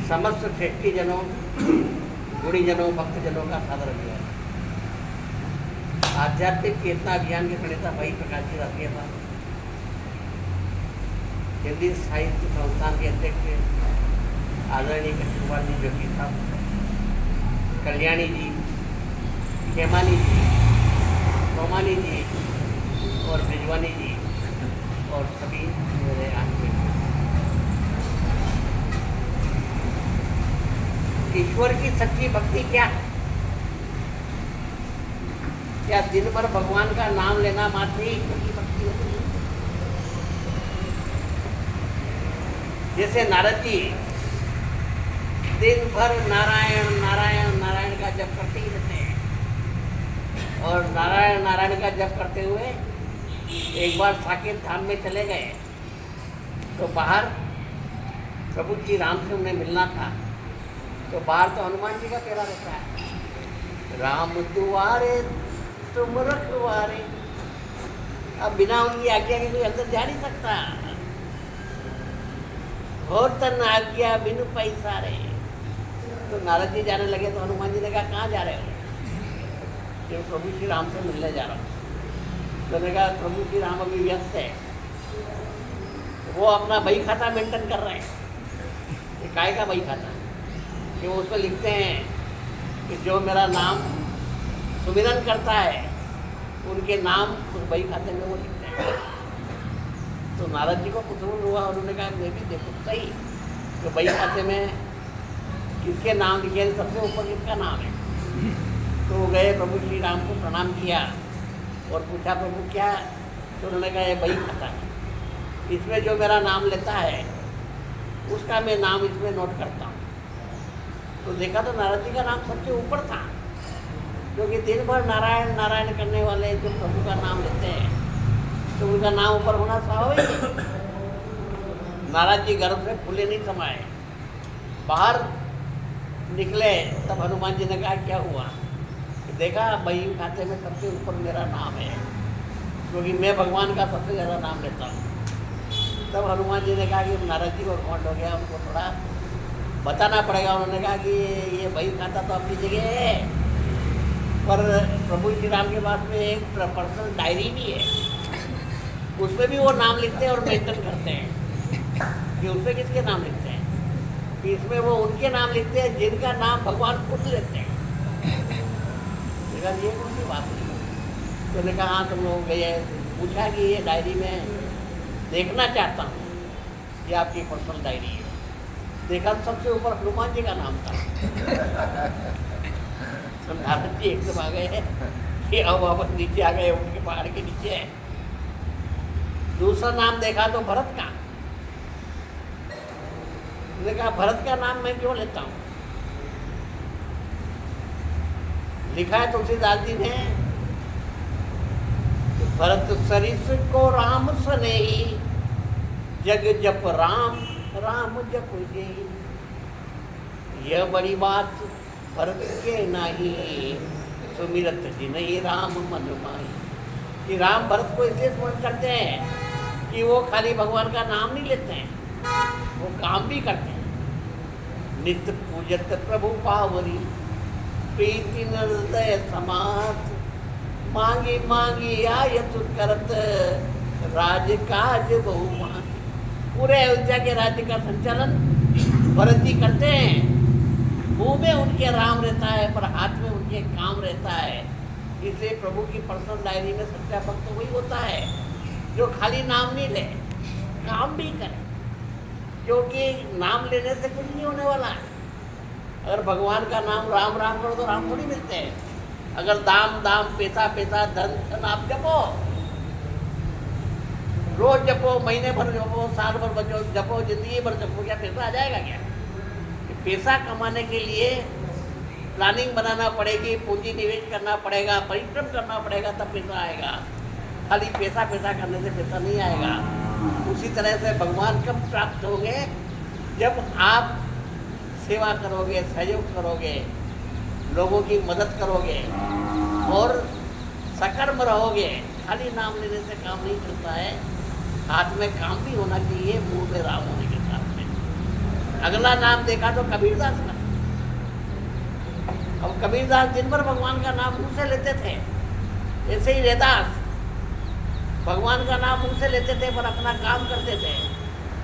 समस्त श्रेष्ठीजनों, गुणीजनों, भक्तजनों का सादर अभिवादन। आध्यात्मिक चेतना अभियान के प्रणेता भाई प्रकाश जी राष्ट्रीय था, हिंदी साहित्य संस्थान के अध्यक्ष आदरणीय कचुकुमार जी जोशी साहब, कल्याणी जी, खेमानी जी, सोमानी जी और ब्रिजवानी जी और सभी मेरे आत्मीय। ईश्वर की सच्ची भक्ति क्या है? क्या दिन भर भगवान का नाम लेना मात्र ही ईश्वर की भक्ति होती है? जैसे नारद जी दिन भर नारायण नारायण नारायण का जप करते ही रहते हैं और नारायण नारायण का जप करते हुए एक बार साकेत धाम में चले गए तो बाहर प्रभु श्री राम से उन्हें मिलना था। तो बाहर तो हनुमान जी का पेरा रहता है, राम दुआरे तुम रखवारे। अब बिना उनकी आज्ञा के कोई अंदर जा नहीं सकता। हो तन आज्ञा बिनु पैसा रे। तो नारद जी जाने लगे तो हनुमान जी ने कहा कहाँ जा रहे हो? कि प्रभु श्री राम से मिलने जा रहा हूँ। तो ने कहा प्रभु श्री राम अभी व्यस्त है, वो अपना बही खाता मेंटेन कर रहे हैं। ये काय का बही खाता कि वो उसमें लिखते हैं कि जो मेरा नाम सुमिरन करता है उनके नाम उस बही खाते में वो लिखते हैं। तो नारद जी को कुतूहल हुआ, उन्होंने कहा मैं भी देखो सही तो बही खाते में किसके नाम लिखे, सबसे ऊपर किसका नाम है। तो वो गए, प्रभु श्री राम को प्रणाम किया और पूछा प्रभु क्या? तो उन्होंने कहा ये बही खाता है, इसमें जो मेरा नाम लेता है उसका मैं नाम इसमें नोट करता हूँ। तो देखा तो नारद जी का नाम सबसे ऊपर था, क्योंकि दिन भर नारायण नारायण करने वाले जो प्रभु का नाम लेते हैं तो उनका नाम ऊपर होना स्वाभाविक है। नारद जी गर्भ से फूले नहीं समाये, बाहर निकले तब हनुमान जी ने कहा क्या हुआ? कि देखा बही खाते में सबसे ऊपर मेरा नाम है, क्योंकि मैं भगवान का सबसे ज़्यादा नाम लेता हूँ। तब हनुमान जी ने कहा कि नारद जी को घमंड हो गया, उनको थोड़ा बताना पड़ेगा। उन्होंने कहा कि ये बही खाता तो अपनी जगह है, पर प्रभु श्री राम के पास में एक पर्सनल डायरी भी है, उसमें भी वो नाम लिखते हैं और मेंशन करते हैं कि उसमें किसके नाम लिखते हैं। कि इसमें वो उनके नाम लिखते हैं जिनका नाम भगवान खुद लेते हैं। देखा ये कौन सी बात नहीं। तो उन्होंने कहा हाँ तुम लोग गए, पूछा कि ये डायरी में देखना चाहता हूँ, ये आपकी पर्सनल डायरी है। देखा तो सबसे ऊपर हनुमान जी का नाम था। तो नारद जी एकदम आ गए कि अब वापस नीचे आ गए, उनके पहाड़ के नीचे। दूसरा नाम देखा तो भरत का। उसने कहा भरत का नाम मैं क्यों लेता हूँ? लिखा है तुलसीदास जी ने, भरत सरिस को राम सनेही, जग जप राम राम जप जेहि। यह बड़ी बात भरत के नहीं, सुमिरत जिनहि राम मन माही। कि राम भरत को इसलिए स्मरण करते हैं कि वो खाली भगवान का नाम नहीं लेते हैं, वो काम भी करते हैं। नित्य पूजत प्रभु पावरी, प्रीति हृदय समात। मांगी मांगी आयत करत, राज काज बहुमान। पूरे अयोध्या के राज्य का संचालन भरत जी करते हैं। मुंह में उनके राम रहता है पर हाथ में उनके काम रहता है। इसलिए प्रभु की पर्सनल डायरी में सच्चा भक्त वही होता है जो खाली नाम नहीं ले, काम भी करे। क्योंकि नाम लेने से कुछ नहीं होने वाला है। अगर भगवान का नाम राम राम करो तो राम थोड़ी मिलते हैं। अगर दाम दाम पैसा पैसा धन धन आप जपो, रोज जपो, महीने भर जपो, साल भर बचो जपो, जिंदगी भर जपो, क्या पैसा आ जाएगा क्या? पैसा कमाने के लिए प्लानिंग बनाना पड़ेगी, पूंजी निवेश करना पड़ेगा, परिश्रम करना पड़ेगा, तब पैसा आएगा। खाली पैसा पैसा करने से पैसा नहीं आएगा। उसी तरह से भगवान कब प्राप्त होंगे? जब आप सेवा करोगे, सहयोग करोगे, लोगों की मदद करोगे और सकर्म रहोगे। खाली नाम लेने से काम नहीं चलता है, हाथ में काम भी होना चाहिए, मुंह में राम होने के साथ में। अगला नाम देखा तो कबीरदास का। अब कबीरदास दिन भर भगवान का नाम मुंह से लेते थे, ऐसे ही रैदास भगवान का नाम मुंह से लेते थे पर अपना काम करते थे।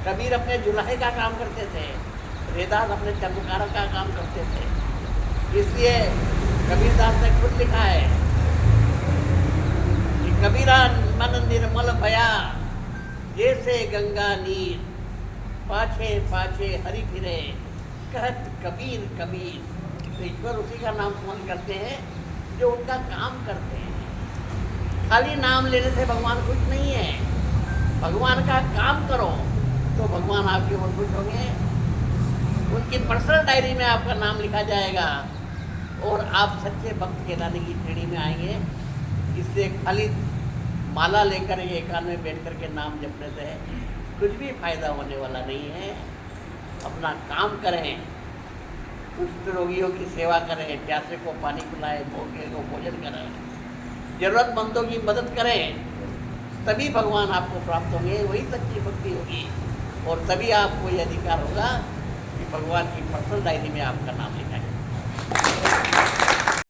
कबीर अपने जुलाहे का काम करते थे, रैदास अपने चमत्कार का काम करते थे। इसलिए कबीरदास ने खुद लिखा है कि कबीरा मन निर्मल भया जैसे गंगा नीर, पाछे पाछे हरि फिरे कहत कबीर कबीर। तो ईश्वर उसी का नाम स्मरण करते हैं जो उनका काम करते हैं। खाली नाम लेने से भगवान खुश नहीं है, भगवान का काम करो तो भगवान आपके ऊपर खुश होंगे। उनकी पर्सनल डायरी में आपका नाम लिखा जाएगा और आप सच्चे भक्त कहलाने की श्रेणी में आएंगे। इससे खाली माला लेकर एक कान में बैठ कर के नाम जपने से कुछ भी फायदा होने वाला नहीं है। अपना काम करें, कुष्ठ रोगियों की सेवा करें, प्यासे को पानी पिलाएं, भूखे को भोजन करें, जरूरतमंदों की मदद करें, तभी भगवान आपको प्राप्त होंगे, वही सच्ची भक्ति होगी। और तभी आपको ये अधिकार होगा कि भगवान की पर्सनल डायरी में आपका नाम लिखा